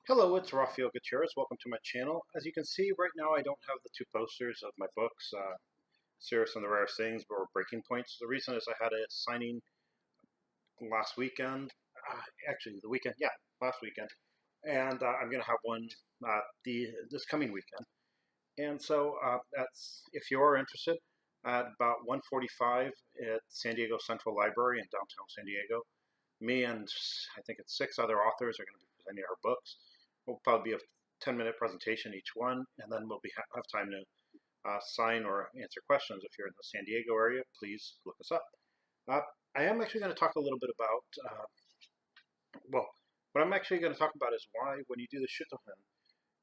Hello, it's Rafael Gutierrez. Welcome to my channel. As you can see, right now I don't have the two posters of my books, Serious and the Rarest Things, or Breaking Points. The reason is I had a signing last weekend, actually the weekend, yeah, last weekend, and I'm going to have one this coming weekend. And so that's if you're interested, at about 1:45 at San Diego Central Library in downtown San Diego, me and I think it's 6 other authors are going to be presenting our books. We'll probably be a 10-minute presentation each one, and then we'll have time to sign or answer questions. If you're in the San Diego area, please look us up. I am actually going to talk a little bit about, well, what I'm actually going to talk about is why when you do the Shitohen,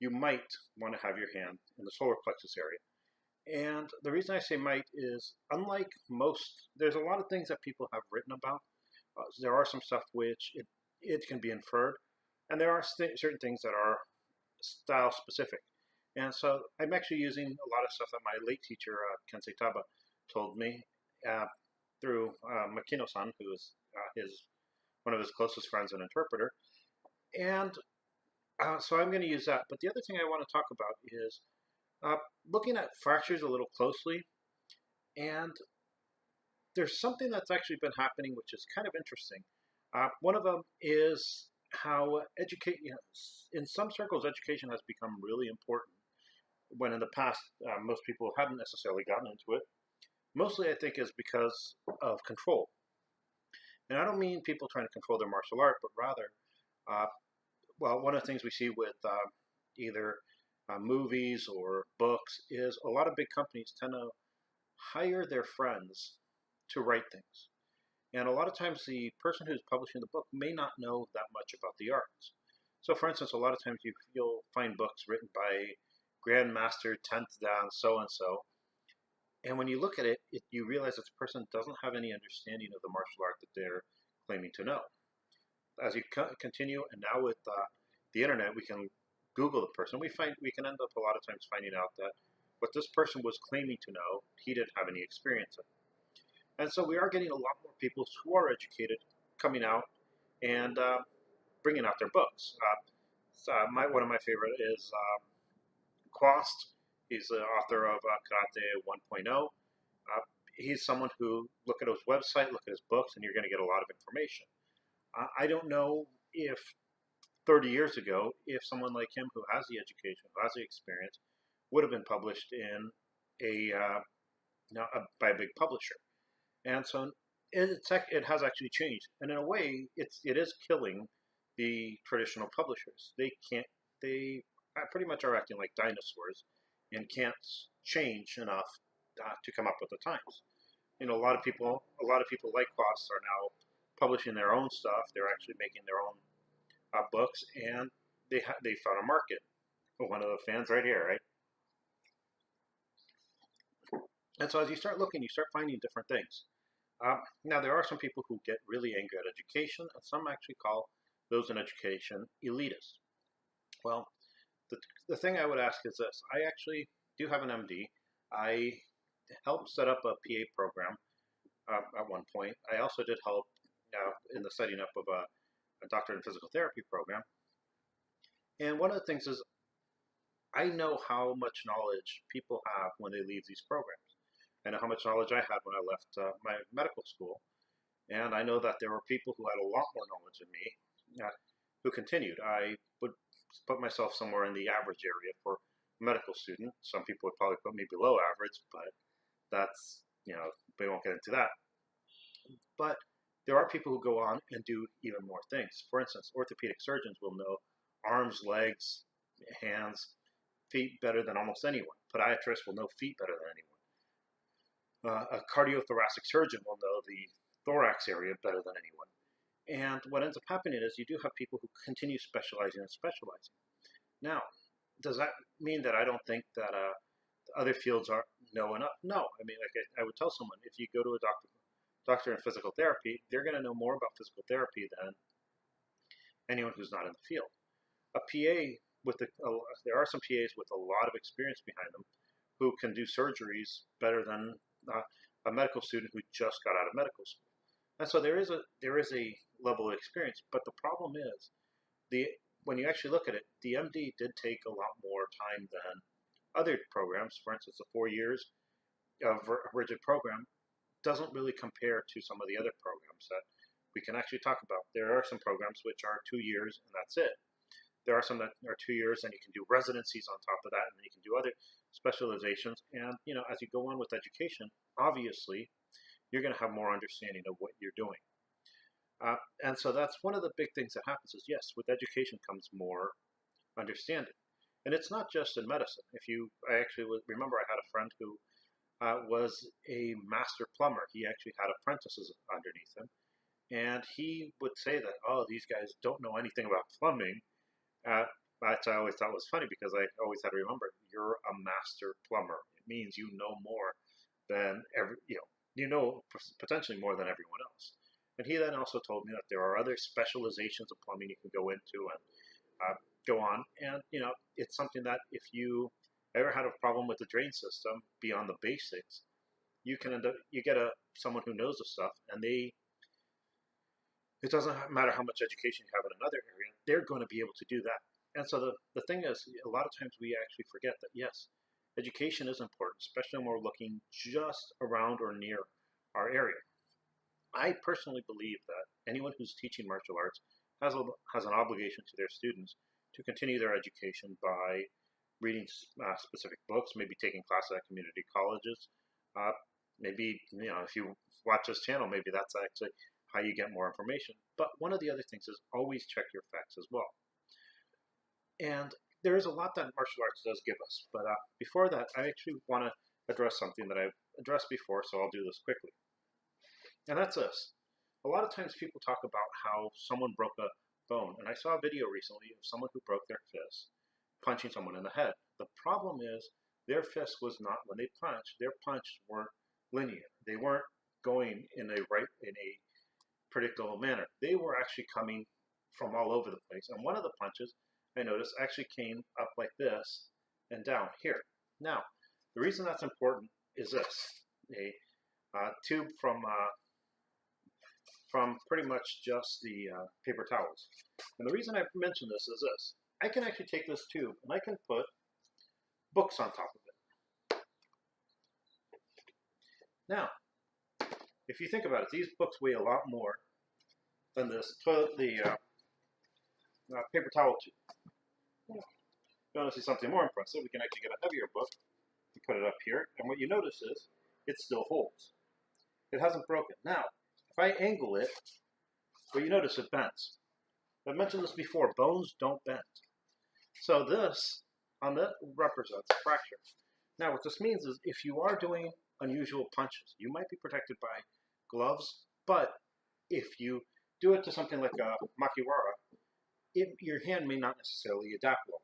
you might want to have your hand in the solar plexus area. And the reason I say might is, unlike most, there's a lot of things that people have written about. There are some stuff which it can be inferred, and there are certain things that are style specific. And so I'm actually using a lot of stuff that my late teacher, Kensei Taba, told me through Makino-san, who is one of his closest friends and interpreter. And so I'm going to use that. But the other thing I want to talk about is looking at fractures a little closely. And there's something that's actually been happening which is kind of interesting. One of them is how in some circles, education has become really important, when in the past, most people hadn't necessarily gotten into it. Mostly, I think, is because of control. And I don't mean people trying to control their martial art, but rather, well, one of the things we see with either movies or books is a lot of big companies tend to hire their friends to write things. And a lot of times the person who's publishing the book may not know that much about the arts. So for instance, a lot of times you'll find books written by Grandmaster 10th Dan so-and-so. And when you look at it, you realize that the person doesn't have any understanding of the martial art that they're claiming to know. As you continue, and now with the internet, we can Google the person. We can end up a lot of times finding out that what this person was claiming to know, he didn't have any experience in. And so we are getting a lot more people who are educated coming out and bringing out their books. One of my favorite is Quast. He's the author of Kata 1.0. He's someone who, look at his website, look at his books, and you're going to get a lot of information. I don't know if 30 years ago, if someone like him who has the education, who has the experience, would have been published in by a big publisher. And so it has actually changed. And in a way, it is killing the traditional publishers. They pretty much are acting like dinosaurs and can't change enough to come up with the times. You know, a lot of people like Quast are now publishing their own stuff. They're actually making their own books, and they found a market. One of the fans right here, right? And so as you start looking, you start finding different things. Now, there are some people who get really angry at education, and some actually call those in education elitists. Well, the thing I would ask is this. I actually do have an MD. I helped set up a PA program at one point. I also did help in the setting up of a doctorate in physical therapy program. And one of the things is I know how much knowledge people have when they leave these programs. I know how much knowledge I had when I left my medical school. And I know that there were people who had a lot more knowledge than me who continued. I would put myself somewhere in the average area for a medical student. Some people would probably put me below average, but that's, we won't get into that. But there are people who go on and do even more things. For instance, orthopedic surgeons will know arms, legs, hands, feet better than almost anyone. Podiatrists will know feet better than anyone. A cardiothoracic surgeon will know the thorax area better than anyone. And what ends up happening is you do have people who continue specializing and specializing. Now, does that mean that I don't think that other fields know enough? No. I mean, like I would tell someone, if you go to a doctor in physical therapy, they're going to know more about physical therapy than anyone who's not in the field. A PA, there are some PAs with a lot of experience behind them who can do surgeries better than a medical student who just got out of medical school. And so there is a level of experience, but the problem is when you actually look at it, the MD did take a lot more time than other programs. For instance, the 4 years of a rigid program doesn't really compare to some of the other programs that we can actually talk about. There are some programs which are 2 years and that's it. There are some that are 2 years and you can do residencies on top of that, and then you can do other specializations. And as you go on with education, obviously you're going to have more understanding of what you're doing. And so that's one of the big things that happens is, yes, with education comes more understanding. And it's not just in medicine. I actually remember I had a friend who was a master plumber. He actually had apprentices underneath him. And he would say that, oh, these guys don't know anything about plumbing. Which I always thought was funny, because I always had to remember, you're a master plumber. It means you know more than potentially more than everyone else. And he then also told me that there are other specializations of plumbing you can go into and go on. And it's something that if you ever had a problem with the drain system beyond the basics, you get someone who knows the stuff, and it doesn't matter how much education you have in another area, they're going to be able to do that. And so the thing is, a lot of times we actually forget that, yes, education is important, especially when we're looking just around or near our area. I personally believe that anyone who's teaching martial arts has an obligation to their students to continue their education by reading specific books, maybe taking classes at community colleges. Maybe, if you watch this channel, maybe that's actually how you get more information. But one of the other things is always check your facts as well. And there is a lot that martial arts does give us. But before that, I actually want to address something that I've addressed before, so I'll do this quickly. And that's this. A lot of times people talk about how someone broke a bone. And I saw a video recently of someone who broke their fist punching someone in the head. The problem is their fist was not, when they punched, their punches weren't linear. They weren't going in a predictable manner. They were actually coming from all over the place. And one of the punches, I noticed, actually came up like this and down here. Now, the reason that's important is this. A tube from pretty much just the paper towels. And the reason I mention this is this. I can actually take this tube and I can put books on top of it. Now, if you think about it, these books weigh a lot more than the paper towel tube. If you want to see something more impressive, we can actually get a heavier book and put it up here. And what you notice is it still holds. It hasn't broken. Now, if I angle it, what you notice, it bends. I've mentioned this before, bones don't bend. So this represents a fracture. Now what this means is if you are doing unusual punches, you might be protected by gloves, but if you do it to something like a makiwara, your hand may not necessarily adapt well.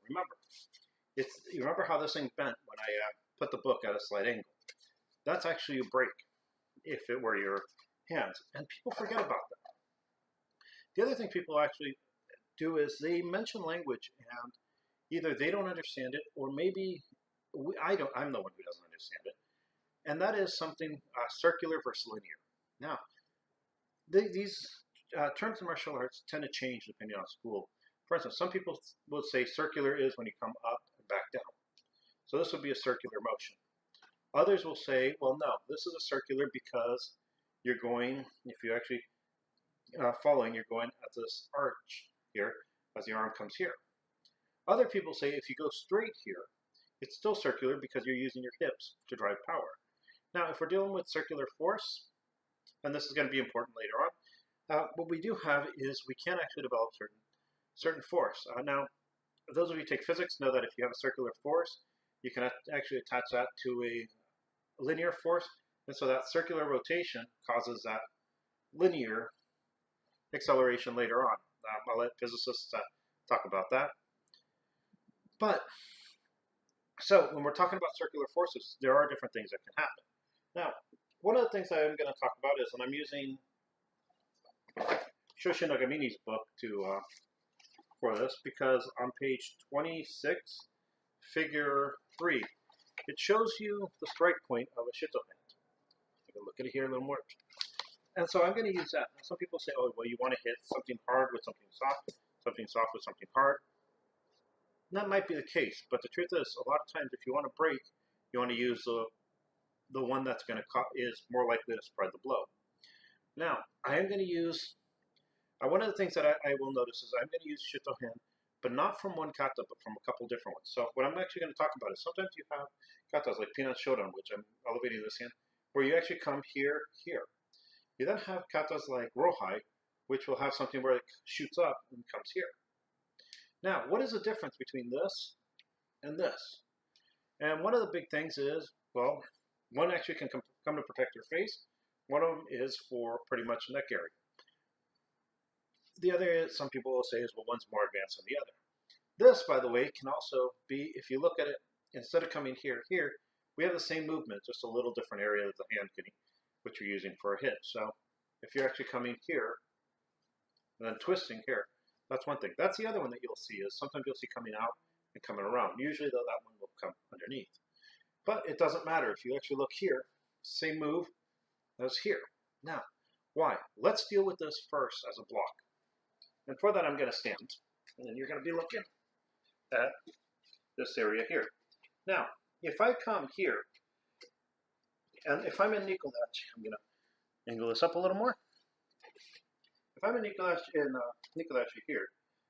You remember how this thing bent when I put the book at a slight angle? That's actually a break if it were your hands, and people forget about that. The other thing people actually do is they mention language and either they don't understand it, or maybe I'm the one who doesn't understand it, and that is something circular versus linear. Now, these terms in martial arts tend to change depending on school. For instance, some people will say circular is when you come up and back down. So this would be a circular motion. Others will say, well, no, this is a circular because you're going, if you actually following, you're going at this arch here as the arm comes here. Other people say if you go straight here, it's still circular because you're using your hips to drive power. Now, if we're dealing with circular force, and this is going to be important later on, what we do have is we can actually develop certain force. Now, those of you who take physics know that if you have a circular force, you can actually attach that to a linear force, and so that circular rotation causes that linear acceleration later on. I'll let physicists talk about that. But, so when we're talking about circular forces, there are different things that can happen. Now, one of the things I'm going to talk about is, and I'm using Shoshin Nagamini's book for this, because on page 26, figure 3, it shows you the strike point of a shito hand. Take a look at it here a little more. And so I'm going to use that. Some people say, oh, well, you want to hit something hard with something soft with something hard. And that might be the case, but the truth is, a lot of times if you want to break, you want to use the one that's going to is more likely to spread the blow. Now, I am going to use, one of the things that I will notice is I'm going to use shito hand, but not from one kata, but from a couple different ones. So what I'm actually going to talk about is sometimes you have katas like peanut shodan, which I'm elevating this hand, where you actually come here, here. You then have katas like rohai, which will have something where it shoots up and comes here. Now, what is the difference between this and this? And one of the big things is, well, one actually can come to protect your face. One of them is for pretty much neck area. The other is, some people will say, is, well, one's more advanced than the other. This, by the way, can also be, if you look at it, instead of coming here, here, we have the same movement, just a little different area of the hand, which you're using for a hit. So if you're actually coming here, and then twisting here, that's one thing. That's the other one that you'll see, is sometimes you'll see coming out and coming around. Usually, though, that one will come underneath. But it doesn't matter. If you actually look here, same move as here. Now, why? Let's deal with this first as a block. And for that, I'm going to stand. And then you're going to be looking at this area here. Now, if I come here, and if I'm in Nikolachi, I'm going to angle this up a little more. If I'm in Nikolachi here,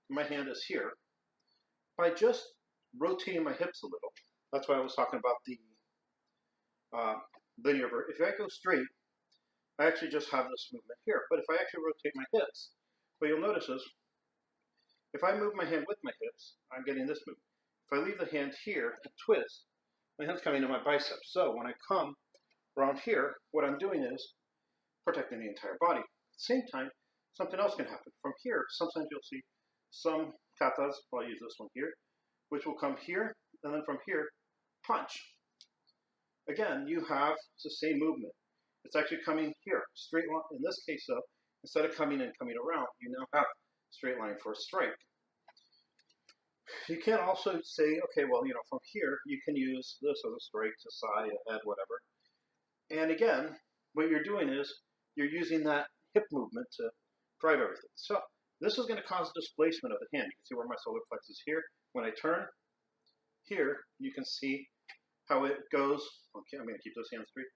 my hand is here, by just rotating my hips a little, that's why I was talking about the linear version. If I go straight, I actually just have this movement here. But if I actually rotate my hips, what you'll notice is, if I move my hand with my hips, I'm getting this movement. If I leave the hand here and twist, my hand's coming to my biceps. So when I come around here, what I'm doing is protecting the entire body. At the same time, something else can happen. From here, sometimes you'll see some katas, I'll use this one here, which will come here, and then from here, punch. Again, you have the same movement. It's actually coming here, straight line. In this case, though, instead of coming and coming around, you now have straight line for a strike. You can also say, okay, well, from here, you can use this as a strike to side, a head, whatever. And again, what you're doing is you're using that hip movement to drive everything. So this is going to cause displacement of the hand. You can see where my solar plexus is here. When I turn here, you can see how it goes. Okay, I'm going to keep those hands straight.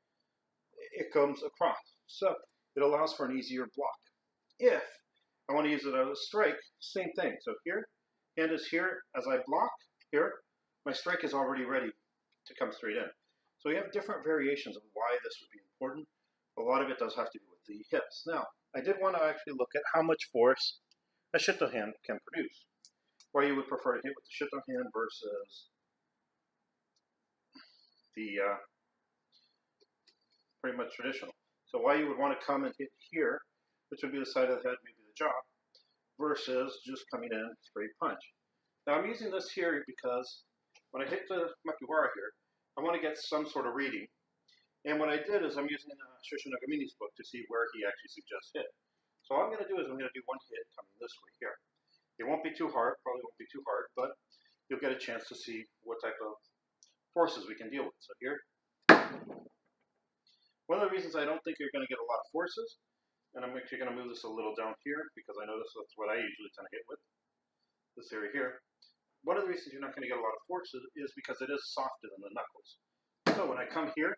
It comes across. So it allows for an easier block. If I want to use it as a strike, same thing. So here, hand is here. As I block here, my strike is already ready to come straight in. So we have different variations of why this would be important. A lot of it does have to do with the hips. Now, I did want to actually look at how much force a shito hand can produce. Why you would prefer to hit with the shito hand versus the pretty much traditional. So why you would want to come and hit here, which would be the side of the head, maybe the jaw, versus just coming in straight punch. Now I'm using this here because when I hit the makiwara here, I want to get some sort of reading. And what I did is I'm using Shoshu Nagamini's book to see where he actually suggests hit. So all I'm going to do is I'm going to do one hit coming this way here. It won't be too hard, probably won't be too hard, but you'll get a chance to see what type of forces we can deal with. So here, one of the reasons I don't think you're going to get a lot of forces, and I'm actually going to move this a little down here because I notice that's what I usually tend to hit with, this area here. One of the reasons you're not going to get a lot of forces is because it is softer than the knuckles. So when I come here,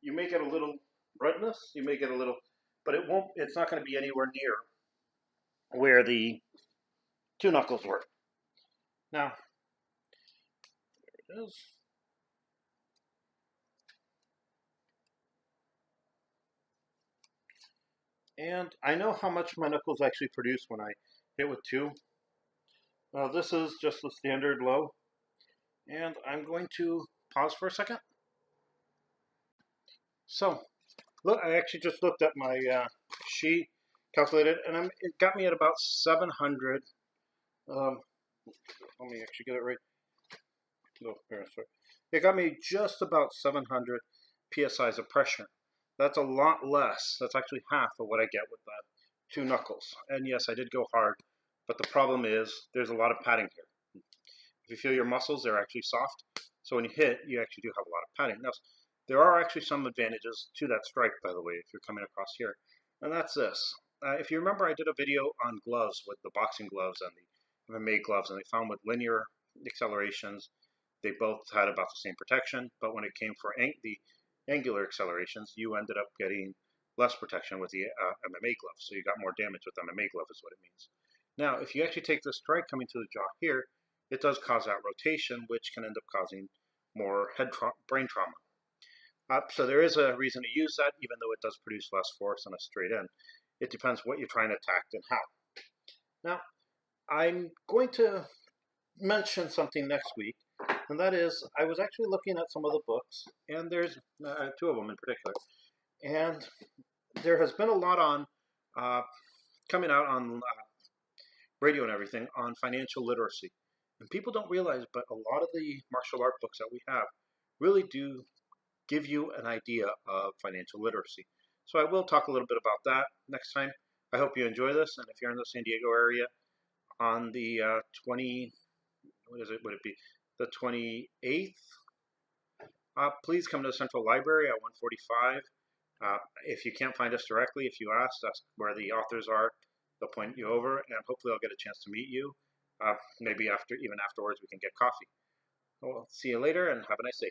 you may get a little redness, you may get a little, but it's not going to be anywhere near where the two knuckles were. Now, there it is. And I know how much my knuckles actually produce when I hit with two. This is just the standard low. And I'm going to pause for a second. So, look, I actually just looked at my sheet, calculated, and it got me at about 700. Let me actually get it right. No, sorry. It got me just about 700 psi's of pressure. That's a lot less. That's actually half of what I get with that two knuckles. And yes, I did go hard, but the problem is there's a lot of padding here. If you feel your muscles, they're actually soft. So when you hit, you actually do have a lot of padding. Now, there are actually some advantages to that strike, by the way, if you're coming across here. And that's this. If you remember, I did a video on gloves with the boxing gloves and the MMA gloves, and they found with linear accelerations, they both had about the same protection, but when it came for the angular accelerations, you ended up getting less protection with the MMA glove. So you got more damage with MMA glove is what it means. Now, if you actually take this strike coming to the jaw here, it does cause that rotation, which can end up causing more brain trauma. So there is a reason to use that, even though it does produce less force on a straight in. It depends what you're trying to attack and how. Now, I'm going to mention something next week, and that is I was actually looking at some of the books, and there's two of them in particular, and there has been a lot on coming out on radio and everything on financial literacy. And people don't realize, but a lot of the martial art books that we have really do give you an idea of financial literacy. So I will talk a little bit about that next time. I hope you enjoy this, and if you're in the San Diego area on the 20, what is it? Would it be the 28th? Please come to the Central Library at 145. If you can't find us directly, if you ask us where the authors are, they'll point you over, and hopefully I'll get a chance to meet you. Maybe even afterwards we can get coffee. Well, see you later, and have a nice day.